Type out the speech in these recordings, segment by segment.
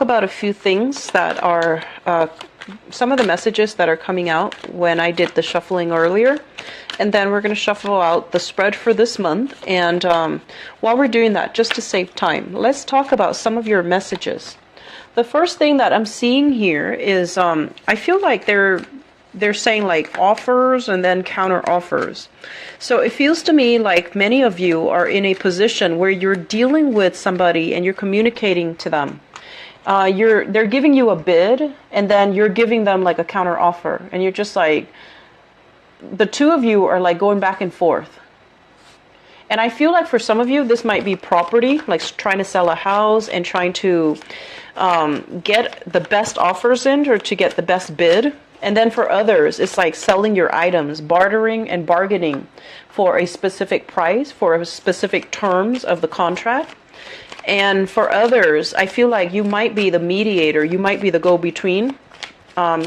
About a few things that are some of the messages that are coming out when I did the shuffling earlier, and then we're going to shuffle out the spread for this month. And while we're doing that, just to save time, let's talk about some of your messages. The first thing that I'm seeing here is I feel like they're saying like offers and then counter offers. So it feels to me like many of you are in a position where you're dealing with somebody and you're communicating to them. They're giving you a bid, and then you're giving them like a counter offer, and you're just like, the two of you are like going back and forth. And I feel like for some of you, this might be property, like trying to sell a house and trying to get the best offers in, or to get the best bid. And then for others, it's like selling your items, bartering and bargaining for a specific price, for a specific terms of the contract. And for others, I feel like you might be the mediator, you might be the go-between,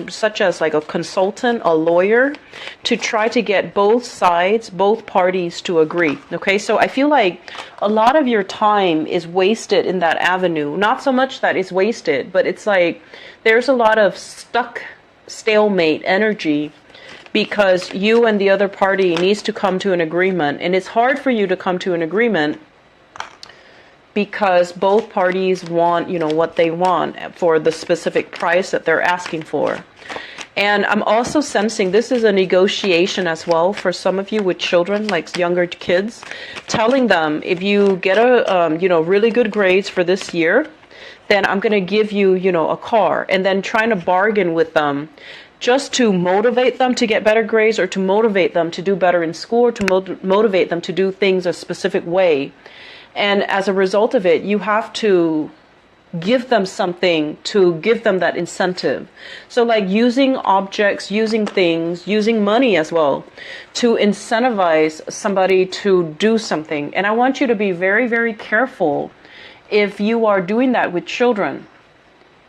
such as like a consultant, a lawyer, to try to get both sides, both parties to agree. Okay, so I feel like a lot of your time is wasted in that avenue. Not so much that it's wasted, but it's like there's a lot of stalemate energy, because you and the other party needs to come to an agreement, and it's hard for you to come to an agreement because both parties want, what they want for the specific price that they're asking for. And I'm also sensing this is a negotiation as well for some of you with children, like younger kids, telling them, if you get really good grades for this year, then I'm going to give you, a car, and then trying to bargain with them just to motivate them to get better grades, or to motivate them to do better in school, or to motivate them to do things a specific way. And as a result of it, you have to give them something to give them that incentive. So like using objects, using things, using money as well to incentivize somebody to do something. And I want you to be very, very careful if you are doing that with children,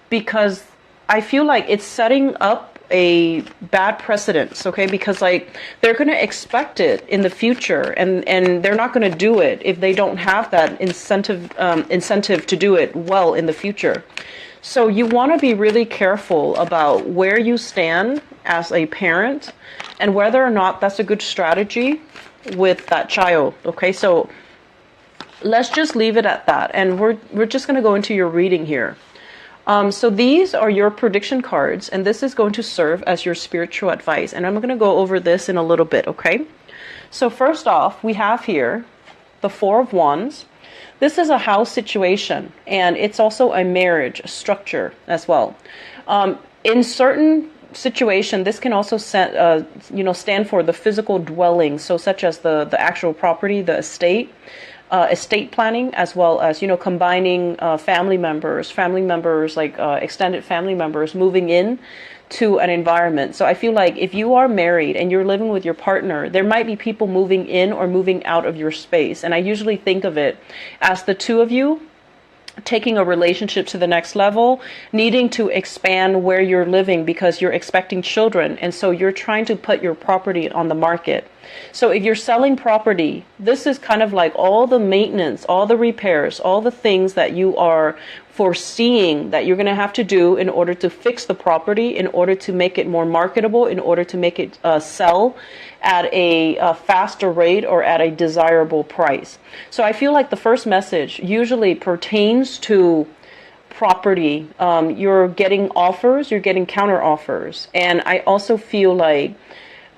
because I feel like it's setting up a bad precedence, okay? Because like they're going to expect it in the future, and they're not going to do it if they don't have that incentive to do it well in the future. So you want to be really careful about where you stand as a parent and whether or not that's a good strategy with that child, okay? So let's just leave it at that, and we're just going to go into your reading here. So these are your prediction cards, and this is going to serve as your spiritual advice. And I'm going to go over this in a little bit, okay? So first off, we have here the Four of Wands. This is a house situation, and it's also a marriage structure as well. In certain situation, this can also stand for the physical dwelling, so such as the actual property, the estate planning, as well as combining family members like extended family members moving in to an environment. So I feel like if you are married and you're living with your partner, there might be people moving in or moving out of your space. And I usually think of it as the two of you taking a relationship to the next level, needing to expand where you're living because you're expecting children, and so you're trying to put your property on the market. So if you're selling property, this is kind of like all the maintenance, all the repairs, all the things that you are foreseeing that you're going to have to do in order to fix the property, in order to make it more marketable, in order to make it sell at a faster rate or at a desirable price. So I feel like the first message usually pertains to property. You're getting offers, you're getting counter offers. And I also feel like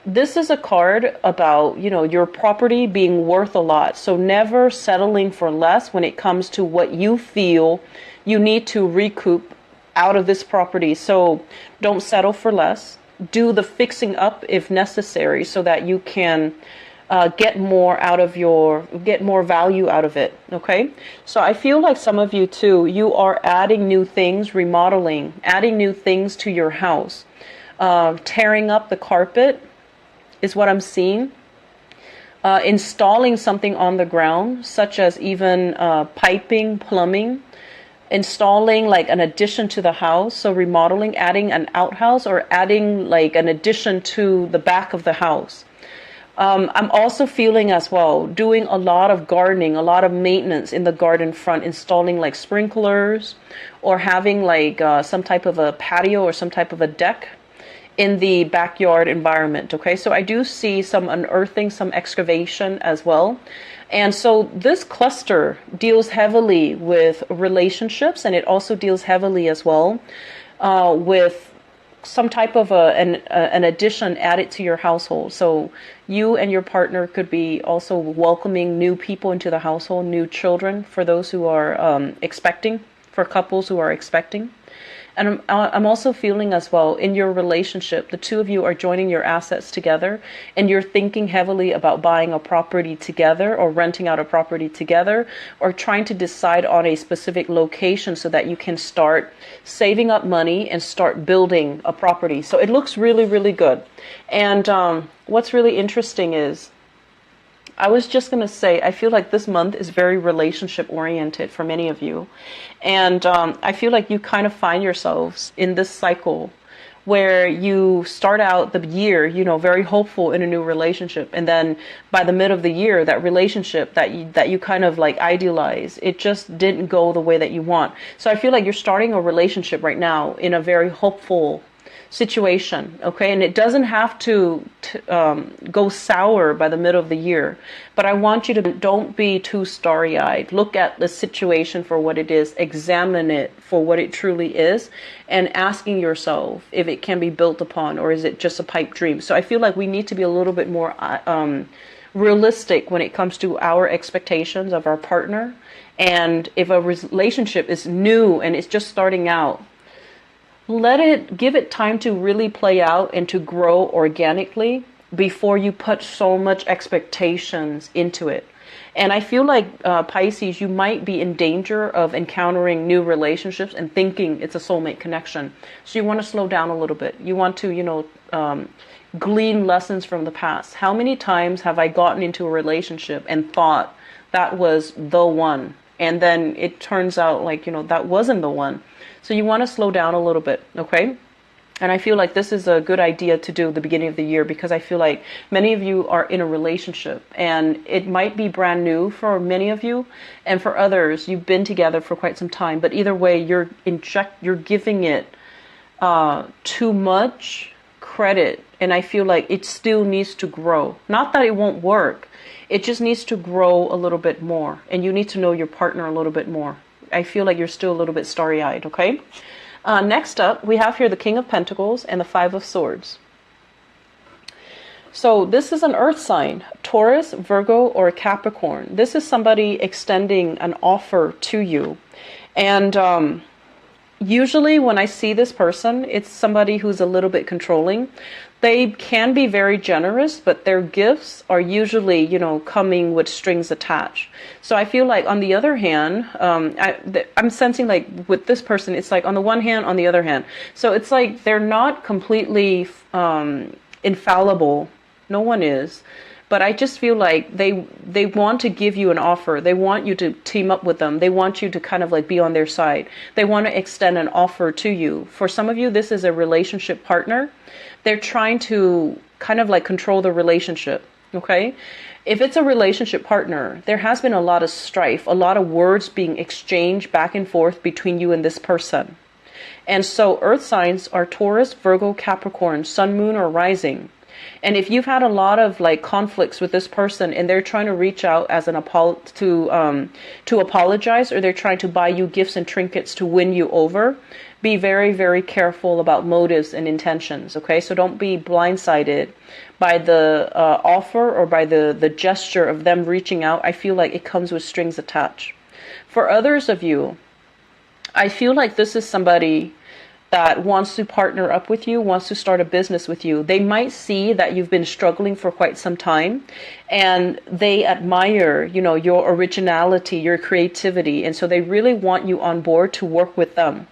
this is a card about, your property being worth a lot. So never settling for less when it comes to what you feel you need to recoup out of this property. So don't settle for less. Do the fixing up if necessary, so that you can get more value out of it. Okay. So I feel like some of you too, you are adding new things, remodeling, adding new things to your house, tearing up the carpet is what I'm seeing. Installing something on the ground, such as even piping, plumbing, installing like an addition to the house. So remodeling, adding an outhouse, or adding like an addition to the back of the house. I'm also feeling as well doing a lot of gardening, a lot of maintenance in the garden front, installing like sprinklers or having like some type of a patio or some type of a deck in the backyard environment. Okay, so I do see some unearthing, some excavation as well. And so this cluster deals heavily with relationships, and it also deals heavily as well with some type of an addition added to your household. So you and your partner could be also welcoming new people into the household, new children for those who are expecting, for couples who are expecting. And I'm also feeling as well in your relationship, the two of you are joining your assets together and you're thinking heavily about buying a property together or renting out a property together or trying to decide on a specific location so that you can start saving up money and start building a property. So it looks really, really good. And what's really interesting is I was just going to say, I feel like this month is very relationship oriented for many of you. And I feel like you kind of find yourselves in this cycle where you start out the year, very hopeful in a new relationship. And then by the mid of the year, that relationship that you kind of like idealize, it just didn't go the way that you want. So I feel like you're starting a relationship right now in a very hopeful situation, okay? And it doesn't have to go sour by the middle of the year, but I want you to don't be too starry-eyed. Look at the situation for what it is, examine it for what it truly is, and asking yourself if it can be built upon or is it just a pipe dream. So I feel like we need to be a little bit more realistic when it comes to our expectations of our partner. And if a relationship is new and it's just starting out, give it time to really play out and to grow organically before you put so much expectations into it. And I feel like Pisces, you might be in danger of encountering new relationships and thinking it's a soulmate connection. So you want to slow down a little bit. You want to, glean lessons from the past. How many times have I gotten into a relationship and thought that was the one? And then it turns out like, that wasn't the one. So you want to slow down a little bit, okay? And I feel like this is a good idea to do at the beginning of the year because I feel like many of you are in a relationship and it might be brand new for many of you, and for others you've been together for quite some time. But either way, you're giving it too much credit, and I feel like it still needs to grow. Not that it won't work, it just needs to grow a little bit more, and you need to know your partner a little bit more. I feel like you're still a little bit starry-eyed, okay? Next up, we have here the King of Pentacles and the Five of Swords. So this is an earth sign, Taurus, Virgo, or Capricorn. This is somebody extending an offer to you. And usually when I see this person, it's somebody who's a little bit controlling. They can be very generous, but their gifts are usually, coming with strings attached. So I feel like on the other hand, I'm sensing like with this person, it's like on the one hand, on the other hand. So it's like they're not completely infallible. No one is. But I just feel like they want to give you an offer. They want you to team up with them. They want you to kind of like be on their side. They want to extend an offer to you. For some of you, this is a relationship partner. They're trying to kind of like control the relationship, okay? If it's a relationship partner, there has been a lot of strife, a lot of words being exchanged back and forth between you and this person. And so earth signs are Taurus, Virgo, Capricorn, Sun, Moon, or Rising. And if you've had a lot of like conflicts with this person and they're trying to reach out as an to apologize, or they're trying to buy you gifts and trinkets to win you over, be very, very careful about motives and intentions, okay? So don't be blindsided by the offer or by the gesture of them reaching out. I feel like it comes with strings attached. For others of you, I feel like this is somebody that wants to partner up with you, wants to start a business with you. They might see that you've been struggling for quite some time and they admire, your originality, your creativity. And so they really want you on board to work with them.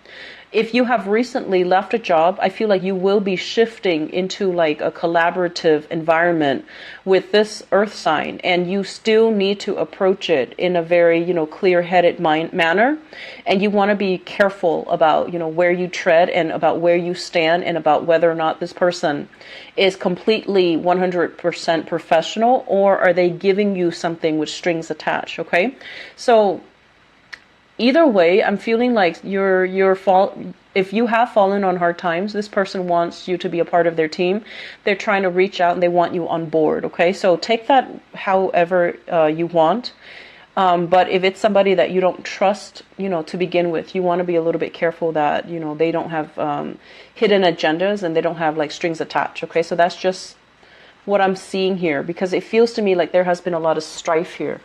if you have recently left a job, I feel like you will be shifting into like a collaborative environment with this earth sign, and you still need to approach it in a very, clear-headed manner. And you want to be careful about, where you tread and about where you stand and about whether or not this person is completely 100% professional, or are they giving you something with strings attached, okay? So either way, I'm feeling like if you have fallen on hard times, this person wants you to be a part of their team. They're trying to reach out and they want you on board, okay? So take that however you want. But if it's somebody that you don't trust, to begin with, you want to be a little bit careful that, they don't have hidden agendas and they don't have like strings attached, okay? So that's just what I'm seeing here, because it feels to me like there has been a lot of strife here.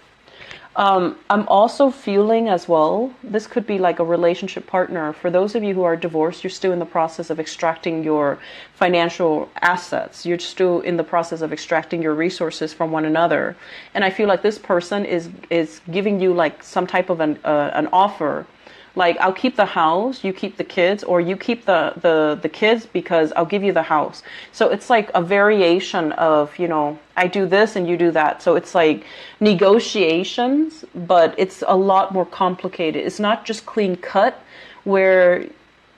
I'm also feeling as well, this could be like a relationship partner. For those of you who are divorced, you're still in the process of extracting your financial assets. You're still in the process of extracting your resources from one another. And I feel like this person is giving you like some type of an offer. Like, I'll keep the house, you keep the kids, or you keep the kids because I'll give you the house. So it's like a variation of, I do this and you do that. So it's like negotiations, but it's a lot more complicated. It's not just clean cut where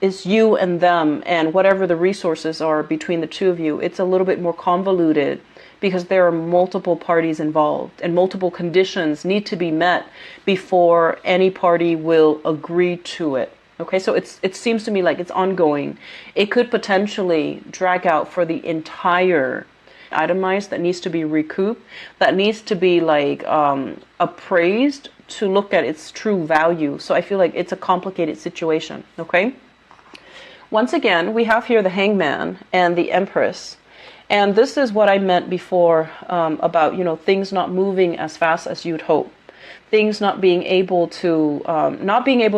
it's you and them and whatever the resources are between the two of you. It's a little bit more convoluted, because there are multiple parties involved and multiple conditions need to be met before any party will agree to it. Okay, so it seems to me like it's ongoing. It could potentially drag out for the entire itemized that needs to be recouped, that needs to be like appraised to look at its true value. So I feel like it's a complicated situation, okay? Once again, we have here the Hangman and the Empress. And this is what I meant before about, things not moving as fast as you'd hope. Things not being able to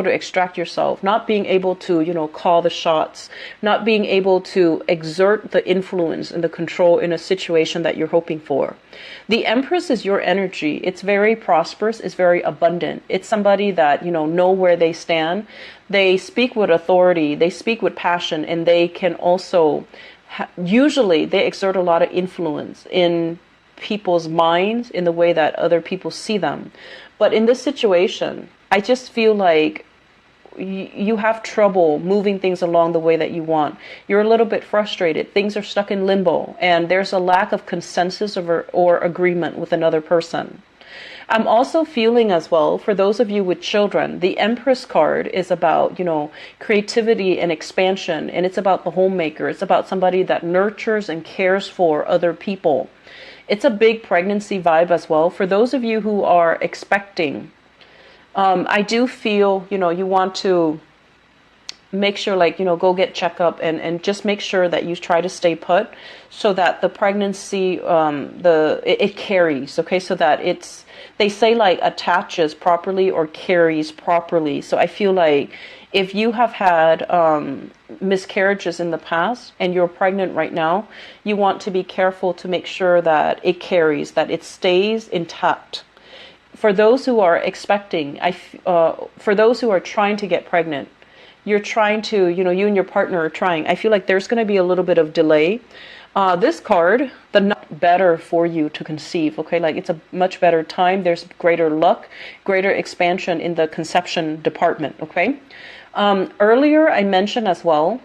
extract yourself, not being able to, call the shots, not being able to exert the influence and the control in a situation that you're hoping for. The Empress is your energy. It's very prosperous. It's very abundant. It's somebody that, know where they stand. They speak with authority. They speak with passion, and they can also usually they exert a lot of influence in people's minds in the way that other people see them. But in this situation, I just feel like you have trouble moving things along the way that you want. You're a little bit frustrated. Things are stuck in limbo, and there's a lack of consensus or agreement with another person. I'm also feeling as well, for those of you with children, the Empress card is about, creativity and expansion, and it's about the homemaker. It's about somebody that nurtures and cares for other people. It's a big pregnancy vibe as well. For those of you who are expecting, I do feel, you want to make sure, go get checkup and just make sure that you try to stay put so that the pregnancy, it carries, okay? So that they say attaches properly or carries properly. So I feel like if you have had miscarriages in the past and you're pregnant right now, you want to be careful to make sure that it carries, that it stays intact. For those who are expecting, for those who are trying to get pregnant, you're trying to, you and your partner are trying. I feel like there's going to be a little bit of delay. This card, better for you to conceive, okay? It's a much better time. There's greater luck, greater expansion in the conception department, okay? Earlier, I mentioned as well,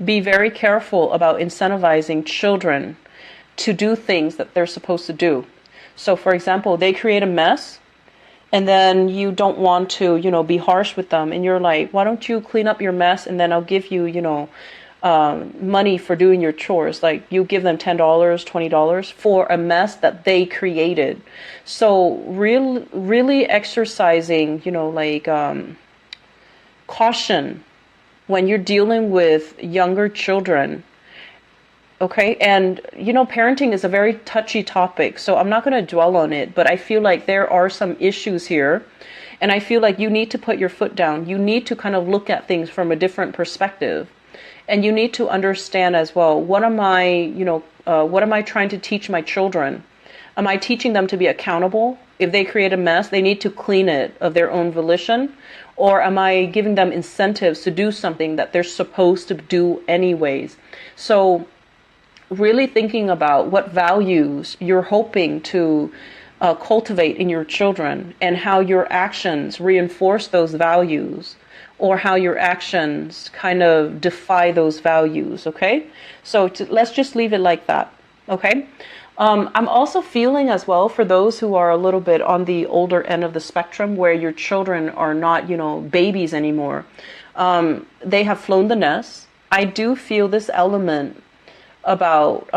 be very careful about incentivizing children to do things that they're supposed to do. So, for example, they create a mess, and then you don't want to, be harsh with them. And you're like, why don't you clean up your mess, and then I'll give you, money for doing your chores. Like, you give them $10, $20 for a mess that they created. So really exercising, caution when you're dealing with younger children. Okay, and parenting is a very touchy topic, so I'm not going to dwell on it, but I feel like there are some issues here, and I feel like you need to put your foot down. You need to kind of look at things from a different perspective, and you need to understand as well, what am I trying to teach my children? Am I teaching them to be accountable? If they create a mess, they need to clean it of their own volition? Or am I giving them incentives to do something that they're supposed to do anyways? So really thinking about what values you're hoping to cultivate in your children, and how your actions reinforce those values, or how your actions kind of defy those values, okay? So let's just leave it like that, okay? I'm also feeling as well for those who are a little bit on the older end of the spectrum, where your children are not, babies anymore. They have flown the nest. I do feel this element about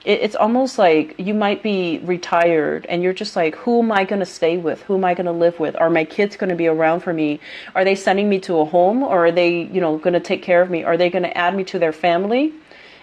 it's almost like you might be retired and you're just like, who am I going to stay with? Who am I going to live with? Are my kids going to be around for me? Are they sending me to a home, or are they, going to take care of me? Are they going to add me to their family?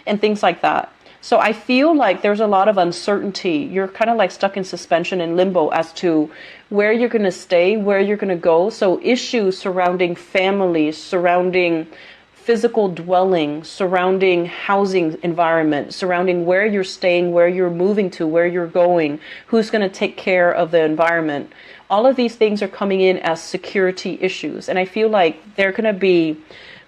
And things like that. So I feel like there's a lot of uncertainty. You're kind of like stuck in suspension and limbo as to where you're going to stay, where you're going to go. So issues surrounding families, surrounding physical dwelling, surrounding housing environment, surrounding where you're staying, where you're moving to, where you're going, who's going to take care of the environment. All of these things are coming in as security issues. And I feel like they're going to be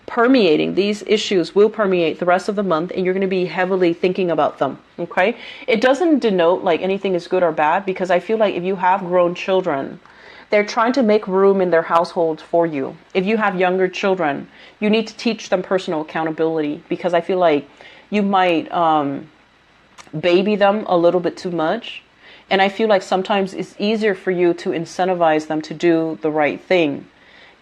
permeating, these issues will permeate the rest of the month, and you're going to be heavily thinking about them, okay? It doesn't denote like anything is good or bad, because I feel like if you have grown children, they're trying to make room in their households for you. If you have younger children, you need to teach them personal accountability, because I feel like you might baby them a little bit too much. And I feel like sometimes it's easier for you to incentivize them to do the right thing,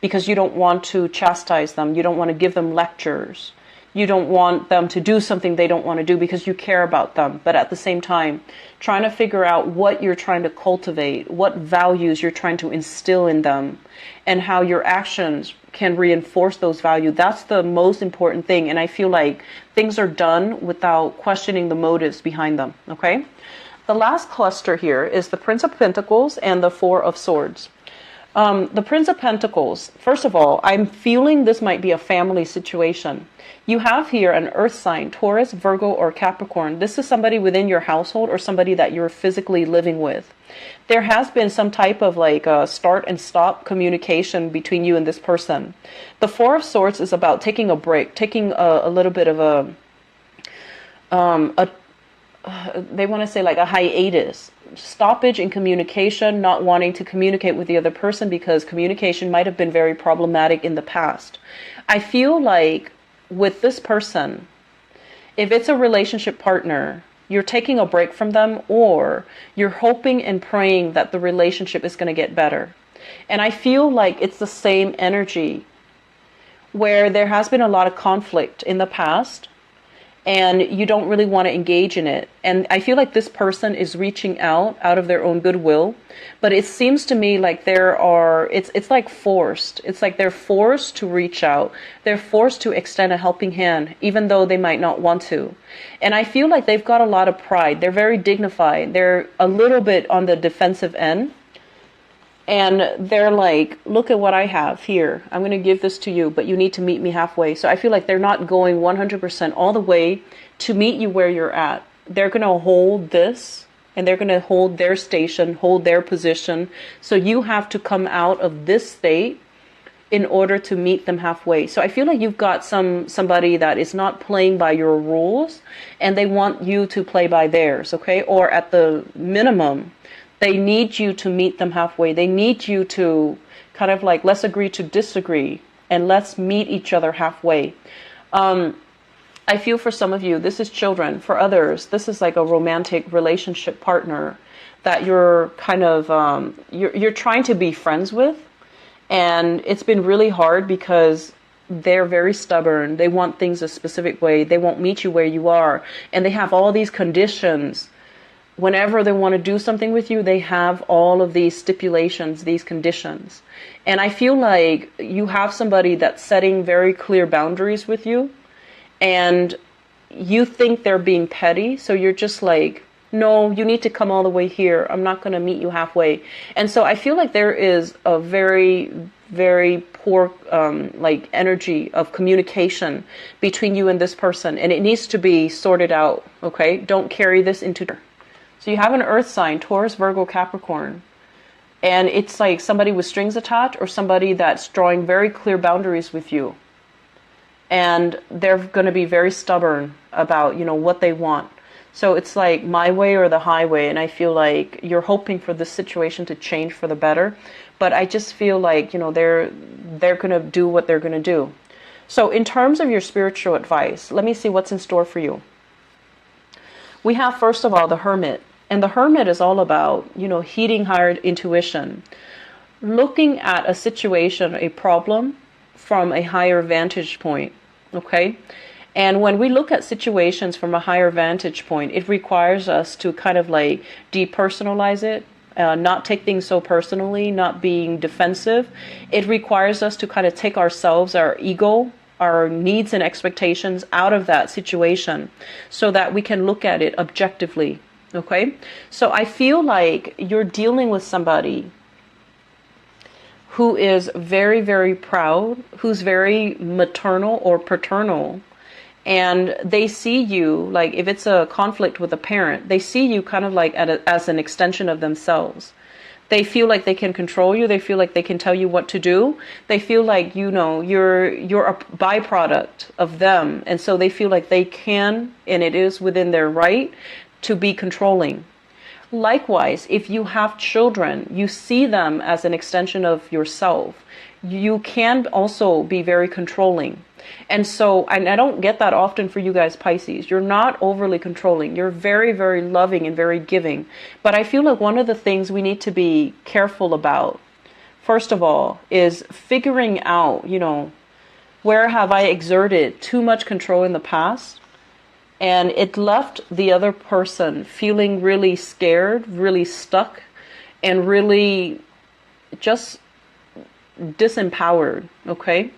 because you don't want to chastise them. You don't want to give them lectures. You don't want them to do something they don't want to do because you care about them. But at the same time, trying to figure out what you're trying to cultivate, what values you're trying to instill in them, and how your actions can reinforce those values. That's the most important thing. And I feel like things are done without questioning the motives behind them, okay? The last cluster here is the Prince of Pentacles and the Four of Swords. The Prince of Pentacles, first of all, I'm feeling this might be a family situation. You have here an earth sign, Taurus, Virgo, or Capricorn. This is somebody within your household or somebody that you're physically living with. There has been some type of like start and stop communication between you and this person. The Four of Swords is about taking a break, taking a little bit of they want to say like a hiatus, stoppage in communication, not wanting to communicate with the other person because communication might have been very problematic in the past. I feel like with this person, if it's a relationship partner, you're taking a break from them, or you're hoping and praying that the relationship is going to get better. And I feel like it's the same energy where there has been a lot of conflict in the past, and you don't really want to engage in it. And I feel like this person is reaching out of their own goodwill, but it seems to me like it's like forced. It's like they're forced to reach out. They're forced to extend a helping hand, even though they might not want to. And I feel like they've got a lot of pride. They're very dignified. They're a little bit on the defensive end. And they're like, look at what I have here. I'm going to give this to you, but you need to meet me halfway. So I feel like they're not going 100% all the way to meet you where you're at. They're going to hold this, and they're going to hold their station, hold their position. So you have to come out of this state in order to meet them halfway. So I feel like you've got somebody that is not playing by your rules, and they want you to play by theirs, okay? Or at the minimum, they need you to meet them halfway. They need you to kind of like, let's agree to disagree and let's meet each other halfway. I feel for some of you, this is children. For others, this is like a romantic relationship partner that you're kind of, you're trying to be friends with. And it's been really hard because they're very stubborn. They want things a specific way. They won't meet you where you are. And they have all these conditions. Whenever they want to do something with you, they have all of these stipulations, these conditions. And I feel like you have somebody that's setting very clear boundaries with you, and you think they're being petty. So you're just like, no, you need to come all the way here. I'm not going to meet you halfway. And so I feel like there is a very, very poor like energy of communication between you and this person. And it needs to be sorted out. Okay. Don't carry this into. So you have an earth sign, Taurus, Virgo, Capricorn. And it's like somebody with strings attached or somebody that's drawing very clear boundaries with you. And they're going to be very stubborn about, what they want. So it's like my way or the highway. And I feel like you're hoping for this situation to change for the better. But I just feel like, they're going to do what they're going to do. So in terms of your spiritual advice, let me see what's in store for you. We have, first of all, the Hermit. And the Hermit is all about, heeding higher intuition, looking at a situation, a problem from a higher vantage point, okay? And when we look at situations from a higher vantage point, it requires us to kind of like depersonalize it, not take things so personally, not being defensive. It requires us to kind of take ourselves, our ego, our needs and expectations out of that situation so that we can look at it objectively. Okay, so I feel like you're dealing with somebody who is very, very proud, who's very maternal or paternal, and they see you, like if it's a conflict with a parent, they see you kind of like as an extension of themselves. They feel like they can control you. They feel like they can tell you what to do. They feel like, you're a byproduct of them. And so they feel like they can, and it is within their right to be controlling. Likewise, if you have children, you see them as an extension of yourself. You can also be very controlling. And so, and I don't get that often for you guys, Pisces. You're not overly controlling. You're very, very loving and very giving. But I feel like one of the things we need to be careful about, first of all, is figuring out, where have I exerted too much control in the past? And it left the other person feeling really scared, really stuck, and really just disempowered, okay?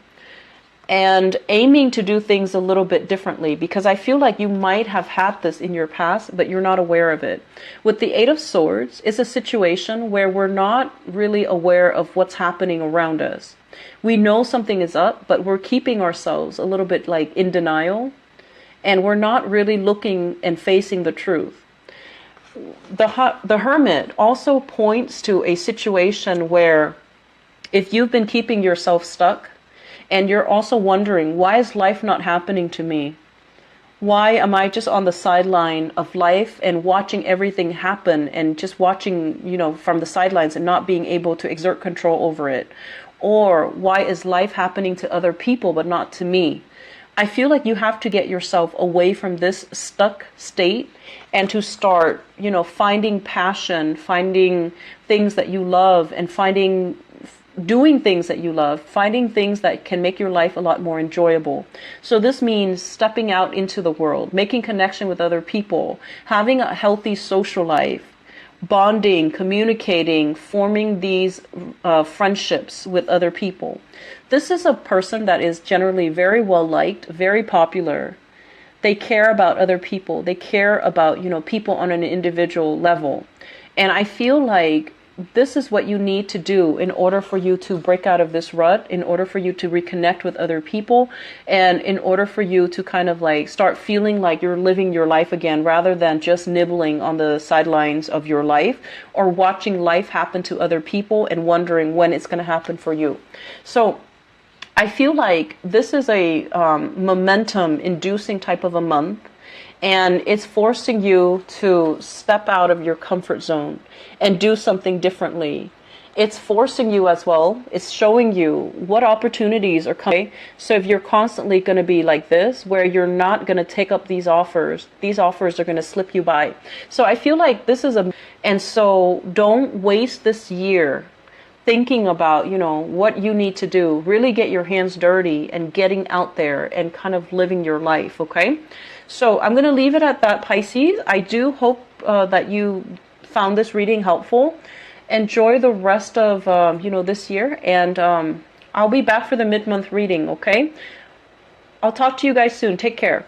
And aiming to do things a little bit differently, because I feel like you might have had this in your past, but you're not aware of it. With the Eight of Swords, it's a situation where we're not really aware of what's happening around us. We know something is up, but we're keeping ourselves a little bit like in denial. And we're not really looking and facing the truth. The Hermit also points to a situation where if you've been keeping yourself stuck and you're also wondering, why is life not happening to me? Why am I just on the sideline of life and watching everything happen and just watching, from the sidelines and not being able to exert control over it? Or why is life happening to other people but not to me? I feel like you have to get yourself away from this stuck state and to start, finding passion, finding things that you love, and doing things that you love, finding things that can make your life a lot more enjoyable. So this means stepping out into the world, making connection with other people, having a healthy social life, bonding, communicating, forming these friendships with other people. This is a person that is generally very well liked, very popular. They care about other people. They care about, people on an individual level. And I feel like this is what you need to do in order for you to break out of this rut, in order for you to reconnect with other people, and in order for you to kind of like start feeling like you're living your life again, rather than just nibbling on the sidelines of your life or watching life happen to other people and wondering when it's going to happen for you. So I feel like this is a momentum inducing type of a month. And it's forcing you to step out of your comfort zone and do something differently. It's forcing you as well. It's showing you what opportunities are coming. So if you're constantly going to be like this, where you're not going to take up these offers are going to slip you by. So I feel like this is and so don't waste this year thinking about, what you need to do. Really get your hands dirty and getting out there and kind of living your life, okay? So I'm going to leave it at that, Pisces. I do hope that you found this reading helpful. Enjoy the rest of, this year. And I'll be back for the mid-month reading, okay? I'll talk to you guys soon. Take care.